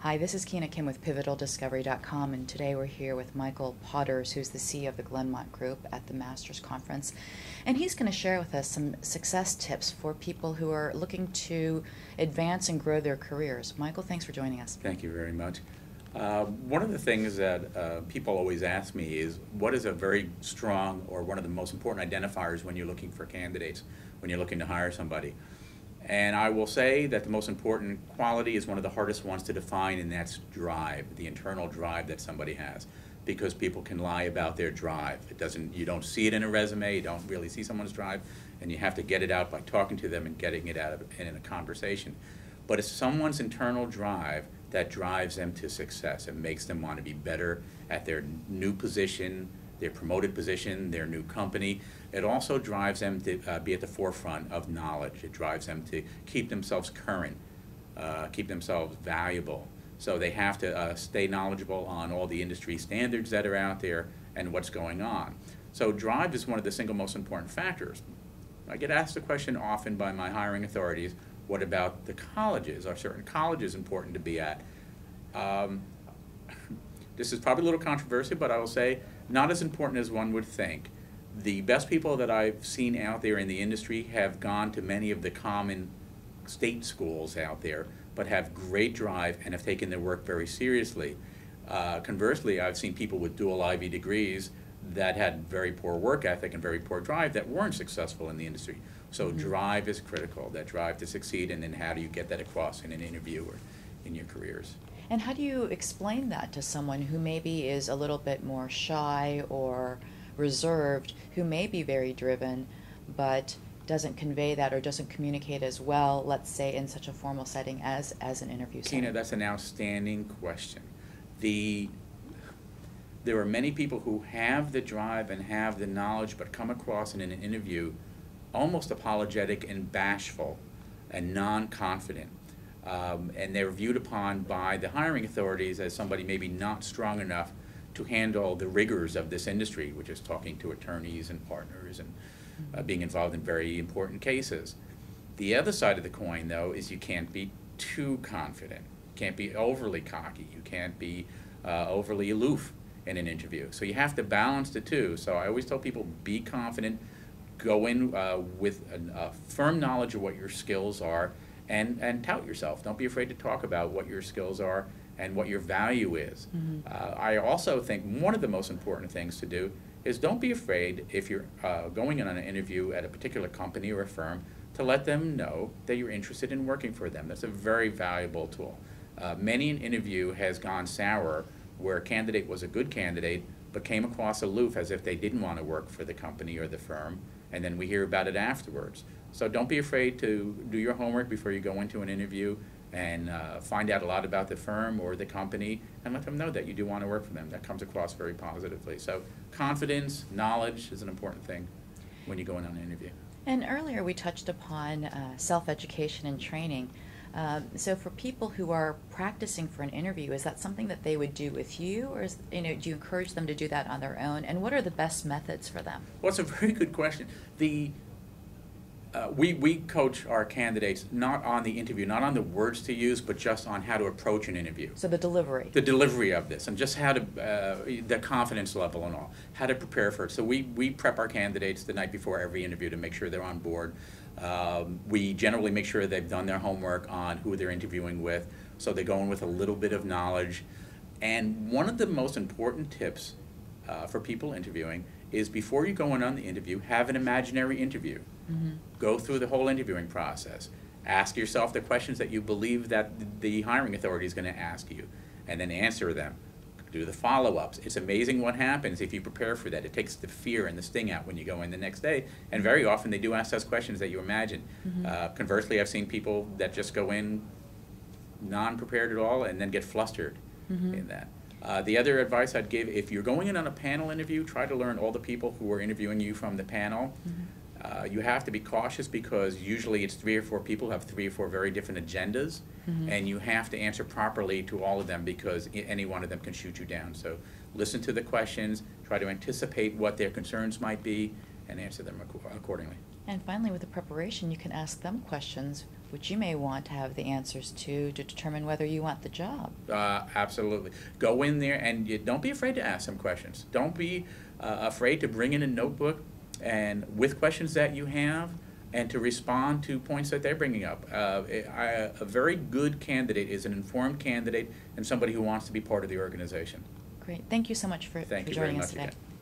Hi, this is Kina Kim with PivotalDiscovery.com, and today we're here with Michael Potters, who's the CEO of the Glenmont Group at the Masters Conference. And he's going to share with us some success tips for people who are looking to advance and grow their careers. Michael, thanks for joining us. Thank you very much. One of the things that people always ask me is, what is a very strong or one of the most important identifiers when you're looking for candidates, when you're looking to hire somebody? And I will say that the most important quality is one of the hardest ones to define, and that's drive, the internal drive that somebody has. Because people can lie about their drive. You don't see it in a resume, you don't really see someone's drive, and you have to get it out by talking to them and getting it out in a conversation. But it's someone's internal drive that drives them to success and makes them want to be better at their new position, their promoted position, their new company. It also drives them to be at the forefront of knowledge. It drives them to keep themselves current, keep themselves valuable. So they have to stay knowledgeable on all the industry standards that are out there and what's going on. So drive is one of the single most important factors. I get asked the question often by my hiring authorities, what about the colleges? Are certain colleges important to be at? This is probably a little controversial, but I will say not as important as one would think. The best people that I've seen out there in the industry have gone to many of the common state schools out there, but have great drive and have taken their work very seriously. Conversely, I've seen people with dual Ivy degrees that had very poor work ethic and very poor drive that weren't successful in the industry. So drive is critical, that drive to succeed, and then how do you get that across in an interview or in your careers. And how do you explain that to someone who maybe is a little bit more shy or reserved, who may be very driven, but doesn't convey that or doesn't communicate as well, let's say, in such a formal setting as an interview setting? Tina, that's an outstanding question. There are many people who have the drive and have the knowledge, but come across in an interview almost apologetic and bashful and non-confident. And they're viewed upon by the hiring authorities as somebody maybe not strong enough to handle the rigors of this industry, which is talking to attorneys and partners and being involved in very important cases. The other side of the coin, though, is you can't be too confident. You can't be overly cocky. You can't be overly aloof in an interview. So you have to balance the two. So I always tell people, be confident, go in with a firm knowledge of what your skills are, and tout yourself. Don't be afraid to talk about what your skills are and what your value is. I also think one of the most important things to do is don't be afraid, if you're going in on an interview at a particular company or a firm, to let them know that you're interested in working for them. That's a very valuable tool. Many an interview has gone sour where a candidate was a good candidate but came across aloof as if they didn't want to work for the company or the firm, and then we hear about it afterwards. So don't be afraid to do your homework before you go into an interview and find out a lot about the firm or the company, and let them know that you do want to work for them. That comes across very positively. So confidence, knowledge is an important thing when you go in on an interview. And earlier we touched upon self-education and training. So for people who are practicing for an interview, is that something that they would do with you, or do you encourage them to do that on their own? And what are the best methods for them? Well, it's a very good question. We coach our candidates not on the interview, not on the words to use, but just on how to approach an interview. So the delivery. The delivery of this, and just how to, the confidence level and all, how to prepare for it. So we prep our candidates the night before every interview to make sure they're on board. We generally make sure they've done their homework on who they're interviewing with, so they go in with a little bit of knowledge. And one of the most important tips for people interviewing is, before you go in on the interview, have an imaginary interview. Go through the whole interviewing process. Ask yourself the questions that you believe that the hiring authority is going to ask you, and then answer them. Do the follow-ups. It's amazing what happens if you prepare for that. It takes the fear and the sting out when you go in the next day, and very often they do ask those questions that you imagine. Conversely, I've seen people that just go in non-prepared at all and then get flustered in that. The other advice I'd give, if you're going in on a panel interview, try to learn all the people who are interviewing you from the panel. You have to be cautious because usually it's 3 or 4 people who have 3 or 4 very different agendas, and you have to answer properly to all of them because any one of them can shoot you down. So listen to the questions, try to anticipate what their concerns might be, and answer them accordingly. And finally, with the preparation, you can ask them questions which you may want to have the answers to determine whether you want the job. Absolutely. Go in there and don't be afraid to ask some questions. Don't be afraid to bring in a notebook and with questions that you have and to respond to points that they're bringing up. A very good candidate is an informed candidate and somebody who wants to be part of the organization. Great. Thank you so much for Thank you joining very us much today. again.